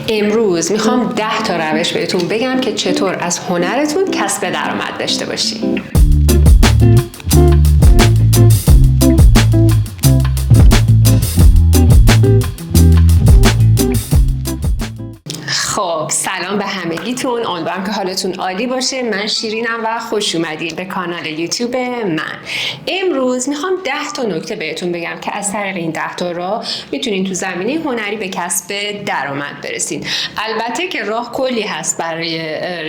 امروز میخوام 10 تا روش بهتون بگم که چطور از هنرتون کسب درآمد داشته باشین. خب سلام به همگیتون، امیدوارم که حالتون عالی باشه. من شیرینم و خوش اومدید به کانال یوتیوب من. امروز میخوام 10 تا نکته بهتون بگم که از طریق این 10 تا راه میتونین تو زمینه هنری به کسب درآمد برسین. البته که راه کلی هست برای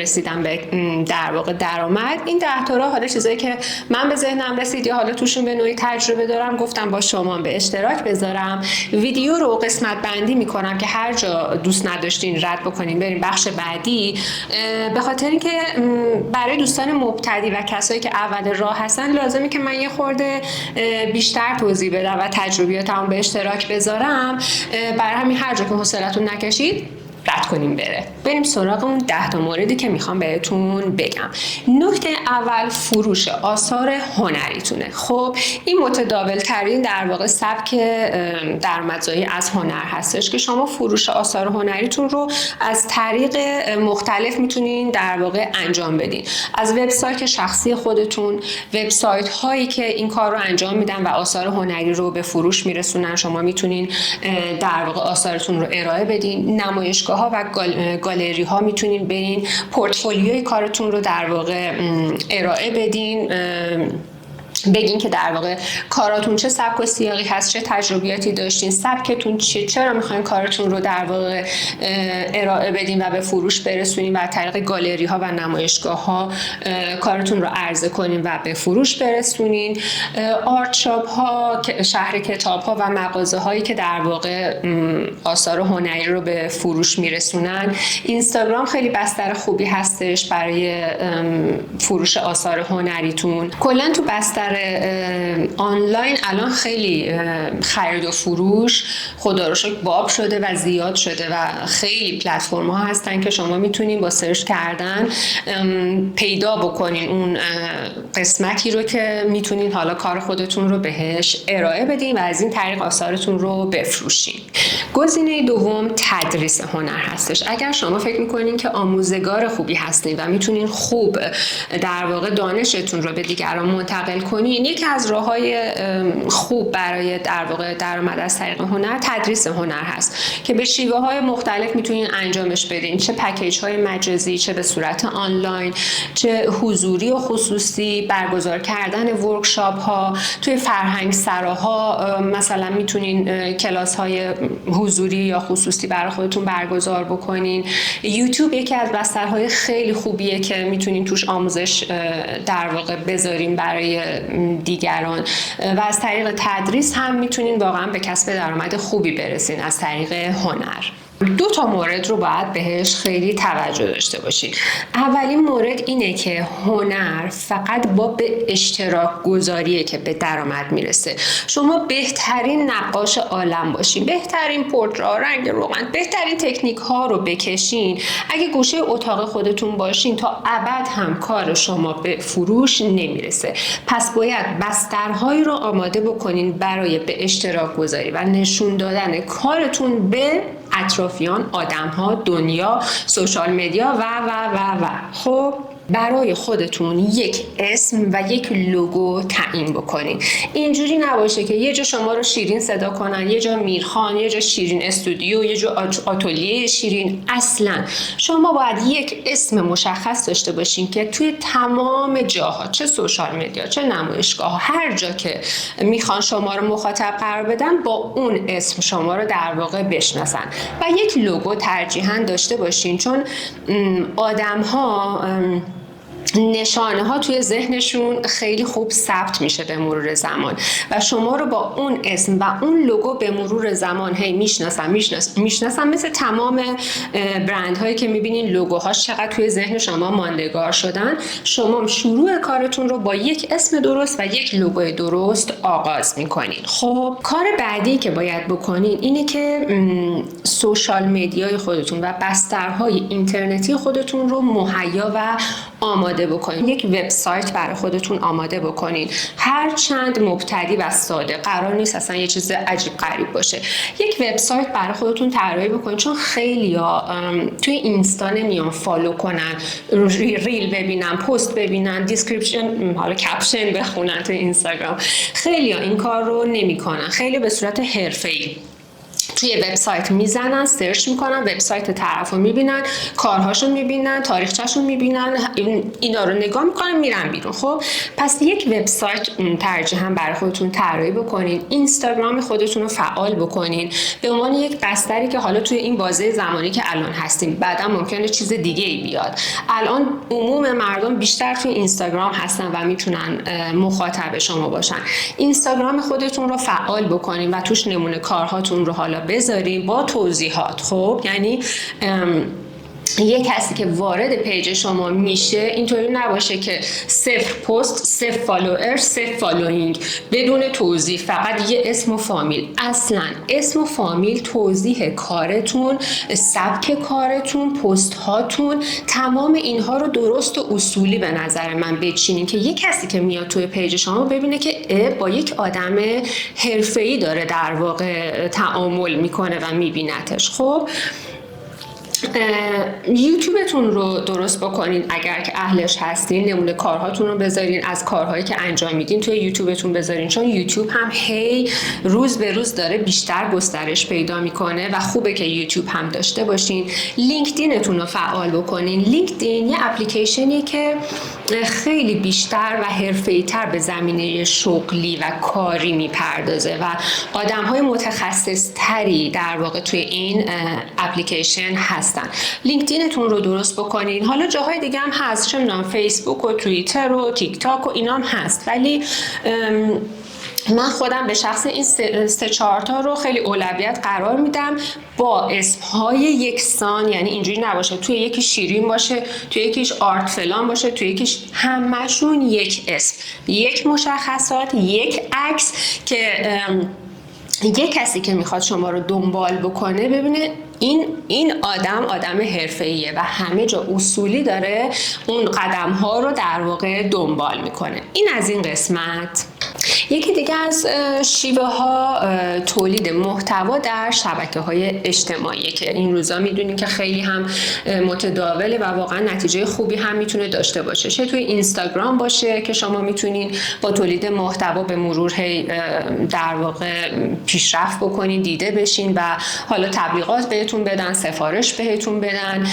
رسیدن به در واقع درآمد. این 10 تا راه حالا چیزایی که من به ذهنم رسید یا حالا توشون به نوعی تجربه دارم گفتم با شما به اشتراک بذارم. ویدیو رو قسمت بندی میکنم که هر جا دوست نداشتین رد بکنیم بریم بخش بعدی، به خاطر اینکه برای دوستان مبتدی و کسایی که اول راه هستن لازمه که من یه خورده بیشتر توضیح بدم و تجربیاتمو به اشتراک بذارم. برای همین هر جا که حوصلتون نکشید رد کنیم بریم سراغ اون 10 تا موردی که میخوام بهتون بگم. نکته اول فروش آثار هنریتونه. خب این متداول ترین در واقع سبک درآمدزایی از هنر هستش که شما فروش آثار هنریتون رو از طریق مختلف میتونین در واقع انجام بدین. از وبسایت شخصی خودتون، وبسایت هایی که این کار رو انجام میدن و آثار هنری رو به فروش میرسونن، شما میتونین در واقع آثارتون رو ارائه بدین. نمایشگاه ها و گالری ها میتونین برین پورتفولیوی کارتون رو در واقع ارائه بدین، بگین که در واقع کاراتون چه سبک و سیاقی هست، چه تجربیاتی داشتین، سبکتون چیه، چرا میخواین کارتون رو در واقع ارائه بدین و به فروش برسونین و از طریق گالری ها و نمایشگاه ها کارتون رو عرضه کنین و به فروش برسونین. آرت شاپ ها، شهر کتاب ها و مغازه هایی که در واقع آثار هنری رو به فروش میرسونن. اینستاگرام خیلی بستر خوبی هستش برای فروش آثار هنریتون. کلا تو بستر آنلاین الان خیلی خرید و فروش خدا رو شکر باب شده و زیاد شده و خیلی پلتفرم ها هستن که شما میتونین با سرچ کردن پیدا بکنین اون قسمتی رو که میتونین حالا کار خودتون رو بهش ارائه بدین و از این طریق آثارتون رو بفروشین. گزینه دوم تدریس هنر هستش. اگر شما فکر میکنین که آموزگار خوبی هستین و میتونین خوب در واقع دانشتون رو به دیگران منتقل کنین، یکی از راه‌های خوب برای در واقع درآمد از طریق هنر تدریس هنر هست که به شیوه‌های مختلف میتونین انجامش بدین، چه پکیج‌های مجازی، چه به صورت آنلاین، چه حضوری و خصوصی، برگزار کردن ورکشاپ‌ها توی فرهنگ سراها. مثلا میتونین کلاس‌های حضوری یا خصوصی برای خودتون برگزار بکنین. یوتیوب یکی از بسترهای خیلی خوبیه که میتونین توش آموزش در واقع بذارین برای دیگران و از طریق تدریس هم میتونین واقعا به کسب درآمد خوبی برسین از طریق هنر. 2 تا مورد رو باید بهش خیلی توجه داشته باشید. اولین مورد اینه که هنر فقط با به اشتراک گذاریه که به درآمد میرسه. شما بهترین نقاش عالم باشین، بهترین پورترها، رنگ روغن، بهترین تکنیک ها رو بکشین، اگه گوشه اتاق خودتون باشین تا ابد هم کار شما به فروش نمیرسه. پس باید بسترهایی رو آماده بکنین برای به اشتراک گذاری و نشون دادن کارتون به اطرافیان، آدم‌ها، دنیا، سوشال مدیا و خب برای خودتون یک اسم و یک لوگو تعیین بکنین. اینجوری نباشه که یه جا شما رو شیرین صدا کنن، یه جا میرخان، یه جا شیرین استودیو، یه جا آتلیه شیرین. اصلا شما باید یک اسم مشخص داشته باشین که توی تمام جاها، چه سوشال مدیا، چه نمایشگاه، هر جا که میخوان شما رو مخاطب قرار بدن با اون اسم شما رو در واقع بشناسن و یک لوگو ترجیحاً داشته باشین، چون آدم‌ها نشانه ها توی ذهنشون خیلی خوب ثبت میشه به مرور زمان و شما رو با اون اسم و اون لوگو به مرور زمان هی میشناسن. مثل تمام برند هایی که میبینین لوگوهاش چقدر توی ذهن شما ماندگار شدن. شما شروع کارتون رو با یک اسم درست و یک لوگو درست آغاز میکنین. خب کار بعدی که باید بکنین اینه که سوشال مدیای خودتون و بسترهای اینترنتی خودتون رو مهیا و آماده بکنین. یک وبسایت برای خودتون آماده بکنین، هر چند مبتدی و ساده، قرار نیست اصلا یه چیز عجیب غریب باشه. یک وبسایت برای خودتون طراحی بکنین، چون خیلیا توی اینستا نمیان فالو کنن، ریل ببینن، پست ببینن، دیسکریپشن، حالا کپشن بخونن توی اینستاگرام. خیلیا این کار رو نمیکنن. خیلی به صورت حرفه‌ای توی وبسایت میزنن، سرچ میکنن، وبسایت طرف رو میبینن، کارهاشو میبینن، تاریخچه‌شو میبینن، اینا رو نگاه میکنن، میرن بیرون. خب پس یک وبسایت ترجیحاً برای خودتون طراحی بکنین. اینستاگرام خودتون رو فعال بکنین به عنوان یک بستری که حالا توی این بازه زمانی که الان هستیم، بعدا ممکنه چیز دیگه ای بیاد. الان عموم مردم بیشتر توی اینستاگرام هستن و میتونن مخاطب شما باشن. اینستاگرام خودتون رو فعال بکنین و توش نمونه کارهاتون رو حالا بذاریم با توضیحات. خب یعنی یک کسی که وارد پیج شما میشه اینطوری نباشه که 0 پست، 0 فالوور، 0 فالوینگ، بدون توضیح، فقط یه اسم و فامیل. اصلا اسم و فامیل، توضیح کارتون، سبک کارتون، پست هاتون، تمام اینها رو درست و اصولی به نظر من بچینین که یک کسی که میاد توی پیج شما ببینه که با یک آدم حرفه‌ای داره در واقع تعامل میکنه و میبینتش. خب یوتیوبتون رو درست بکنین اگر که اهلش هستین، نمونه کارهاتون رو بذارین، از کارهایی که انجام میدین توی یوتیوبتون بذارین، چون یوتیوب هم هی روز به روز داره بیشتر گسترش پیدا میکنه و خوبه که یوتیوب هم داشته باشین. لینکدینتون رو فعال بکنین. لینکدین یه اپلیکیشنیه که خیلی بیشتر و حرفه‌ای‌تر به زمینه شغلی و کاری میپردازه و آدم‌های متخصص تری در واقع توی این اپلیکیشن هستن. لینکدینتون رو درست بکنین. حالا جاهای دیگه هم هست، چه می‌دونم فیسبوک و توییتر و تیک تاک و اینا هم هست، ولی من خودم به شخص این 3-4 تا رو خیلی اولویت قرار میدم با اسمهای یکسان. یعنی اینجوری نباشه توی یکی شیرین باشه، توی یکیش آرت فلان باشه، توی یکیش همشون یک اسم، یک مشخصات، یک عکس که یک کسی که میخواد شما رو دنبال بکنه ببینه این آدم حرفه‌ایه و همه جا اصولی داره اون قدم ها رو در واقع دنبال میکنه. این از این قسمت. یکی دیگه از شیوه ها تولید محتوا در شبکه‌های اجتماعی که این روزا میدونین که خیلی هم متداوله و واقعا نتیجه خوبی هم میتونه داشته باشه. چه توی اینستاگرام باشه که شما میتونین با تولید محتوا به مرور در واقع پیشرفت بکنین، دیده بشین و حالا تبلیغات بهتون بدن، سفارش بهتون بدن.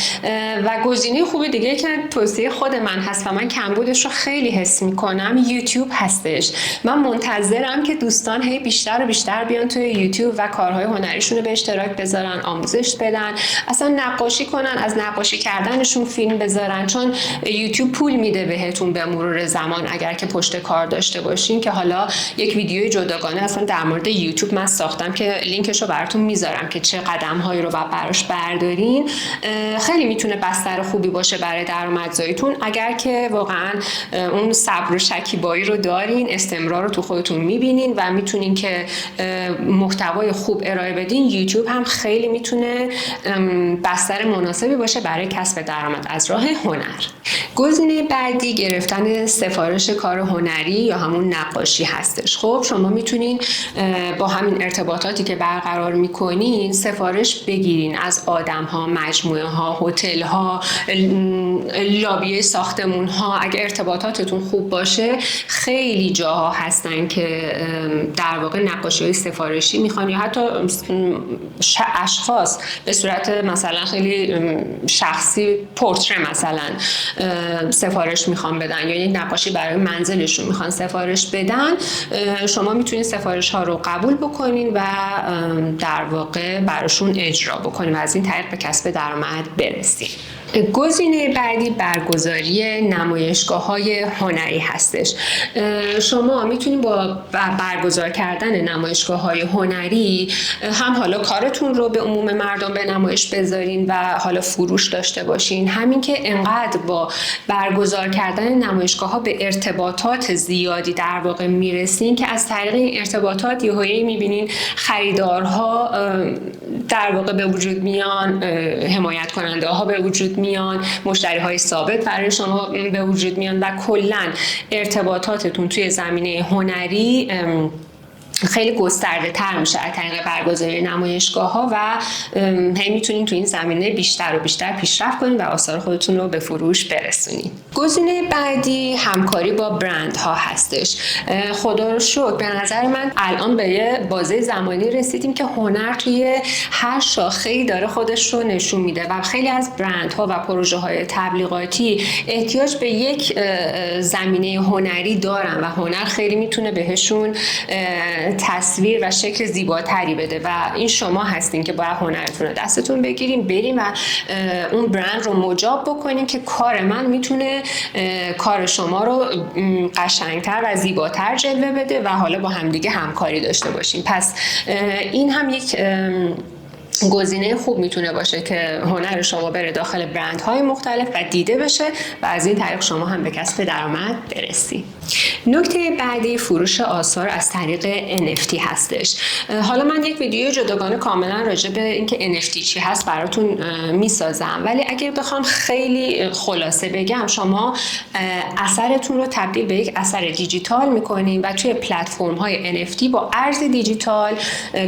و گزینه خوبی دیگه که توصیه خود من هست و من کمبودش رو خیلی حس میکنم، یوتیوب هستش. من منتظرم که دوستان هی بیشتر و بیشتر بیان توی یوتیوب و کارهای هنریشون رو به اشتراک بذارن، آموزش بدن، اصلا نقاشی کنن، از نقاشی کردنشون فیلم بذارن، چون یوتیوب پول میده بهتون به مرور زمان اگر که پشت کار داشته باشین. که حالا یک ویدیوی جداگانه اصلا در مورد یوتیوب من ساختم که لینکش رو براتون میذارم که چه قدم‌هایی رو براش بردارین. خیلی میتونه بستر خوبی باشه برای درآمدزاییتون اگر که واقعا اون صبر و شکیبایی رو دارین، استمرار رو تو خودتون میبینین و میتونین که محتوای خوب ارائه بدین. یوتیوب هم خیلی میتونه بستر مناسبی باشه برای کسب درآمد از راه هنر. گزینه بعدی گرفتن سفارش کار هنری یا همون نقاشی هستش. خب شما میتونین با همین ارتباطاتی که برقرار میکنین سفارش بگیرین از آدم ها، مجموعه ها، هتل ها، لابی ساختمون ها. اگه ارتباطاتتون خوب باشه خیلی جاها هستن که در واقع نقاشی های سفارشی میخوان یا حتی اشخاص به صورت مثلا خیلی شخصی پورتره مثلا سفارش میخوان بدن یا یک نقاشی برای منزلشون میخوان سفارش بدن. شما میتونید سفارش ها رو قبول بکنین و در واقع براشون اجرا بکنین و از این طریق به کسب درآمد برسید. گزینه بعدی برگزاری نمایشگاه‌های هنری هستش. شما میتونید با برگزار کردن نمایشگاه‌های هنری هم حالا کارتون رو به عموم مردم به نمایش بذارین و حالا فروش داشته باشین، همین که انقدر با برگزار کردن نمایشگاه‌ها به ارتباطات زیادی در واقع میرسین که از طریق این ارتباطات یهویی میبینین خریدارها در واقع به وجود میان، حمایت کننده ها به وجود میان، مشتری‌های ثابت برای شما به وجود میان و کلاً ارتباطاتتون توی زمینه هنری خیلی گسترده تر میشه از طریق برگزاری نمایشگاه‌ها و هی میتونین تو این زمینه بیشتر و بیشتر پیشرفت کنین و آثار خودتون رو به فروش برسونین. گزینه بعدی همکاری با برندها هستش. خدا رو شکر به نظر من الان به یه بازه زمانی رسیدیم که هنر توی هر شاخه‌ای داره خودش رو نشون میده و خیلی از برندها و پروژه‌های تبلیغاتی احتیاج به یک زمینه هنری دارن و هنر خیلی میتونه بهشون تصویر و شکل زیباتری بده و این شما هستین که باید هنرتون رو دستتون بگیریم بریم و اون برند رو مجاب بکنیم که کار من میتونه کار شما رو قشنگتر و زیباتر جلوه بده و حالا با همدیگه همکاری داشته باشیم. پس این هم یک گزینه خوب میتونه باشه که هنر شما بره داخل برندهای مختلف و دیده بشه و از این طریق شما هم به کسب درآمد برسی. نکته بعدی فروش آثار از طریق NFT هستش. حالا من یک ویدیو جداگانه کاملا راجع به اینکه NFT چی هست براتون میسازم، ولی اگر بخوام خیلی خلاصه بگم شما اثرتون رو تبدیل به یک اثر دیجیتال میکنین و توی پلتفرم های NFT با ارز دیجیتال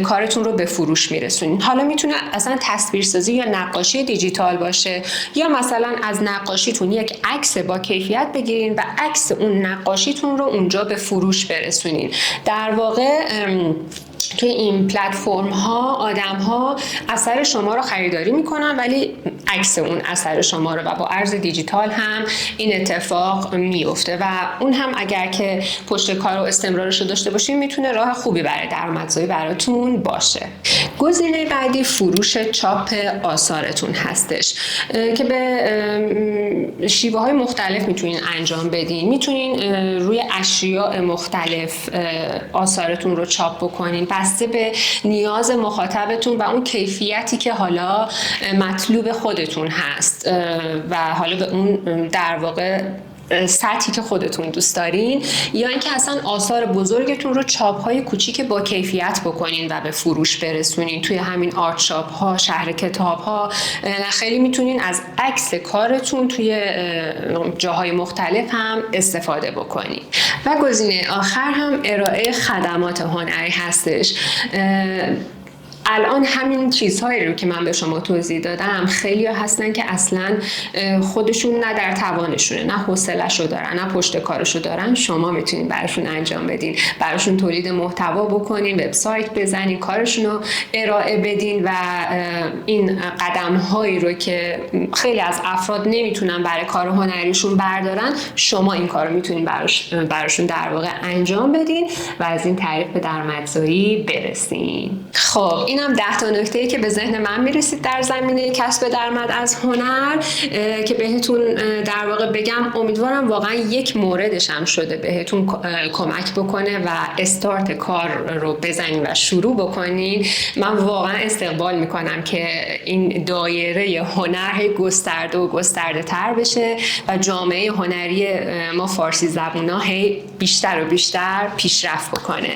کارتون رو به فروش میرسونین. حالا میتونه اصلا تصویرسازی یا نقاشی دیجیتال باشه یا مثلا از نقاشیتون یک عکس با کیفیت بگیرین و عکس اون نقاشیتون رو اونجا به فروش برسونین. در واقع توی این پلتفرم ها آدم ها اثر شما رو خریداری میکنن ولی عکس اون اثر شما رو و با ارز دیجیتال هم این اتفاق میفته و اون هم اگر که پشت کار و استمرارش رو داشته باشین میتونه راه خوبی برای درآمدزایی براتون باشه. گزینه بعدی فروش چاپ آثارتون هستش که به شیوه های مختلف میتونین انجام بدین. میتونین روی اشیاء مختلف آثارتون رو چاپ بکنین بسته به نیاز مخاطبتون و اون کیفیتی که حالا مطلوب خودتون هست و حالا به اون در واقع سطحی که خودتون دوست دارین، یا اینکه اصلا آثار بزرگتون رو چاپ‌های کوچیک با کیفیت بکنین و به فروش برسونین. توی همین آرت شاپ ها، شهر کتاب ها خیلی میتونین از عکس کارتون توی جاهای مختلف هم استفاده بکنین. و گزینه آخر هم ارائه خدمات هنری هستش. الان همین چیزهایی رو که من به شما توضیح دادم خیلی هستن که اصلا خودشون نه در توانشونه، نه حوصله‌اش رو دارن، نه پشت کارش رو دارن. شما میتونین براشون انجام بدین، براشون تولید محتوا بکنین، وبسایت بزنین، کارشون رو ارائه بدین و این قدم‌هایی رو که خیلی از افراد نمیتونن برای کار هنریشون بردارن، شما این کار رو میتونین براشون در واقع انجام بدین و از این طریق به درآمدزایی برسین. خب اینم 10 تا نکته‌ای که به ذهن من میرسید در زمینه کسب درآمد از هنر که بهتون در واقع بگم. امیدوارم واقعا یک موردش هم شده بهتون کمک بکنه و استارت کار رو بزنین و شروع بکنین. من واقعا استقبال میکنم که این دایره هنر گسترده و گسترده تر بشه و جامعه هنری ما فارسی زبونا بیشتر و بیشتر پیشرفت بکنه.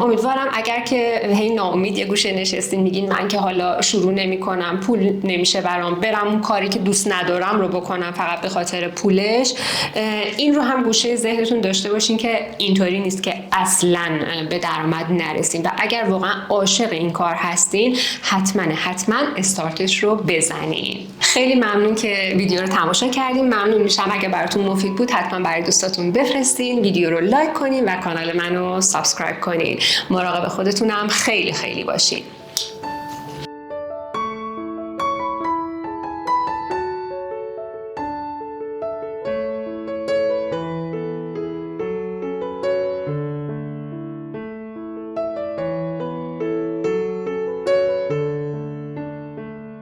امیدوارم اگر که ناامید یه گوشه نشستین میگین من که حالا شروع نمی‌کنم، پول نمیشه برم اون کاری که دوست ندارم رو بکنم فقط به خاطر پولش، این رو هم گوشه ذهنتون داشته باشین که اینطوری نیست که اصلاً به درآمد نرسین و اگر واقعا عاشق این کار هستین حتما استارتش رو بزنین. خیلی ممنون که ویدیو رو تماشا کردین. ممنون میشم اگه براتون مفید بود حتما برای دوستاتون بفرستین، ویدیو رو لایک کنین و کانال منو سابسکرایب کنین. مراقب خودتونم خیلی باشین.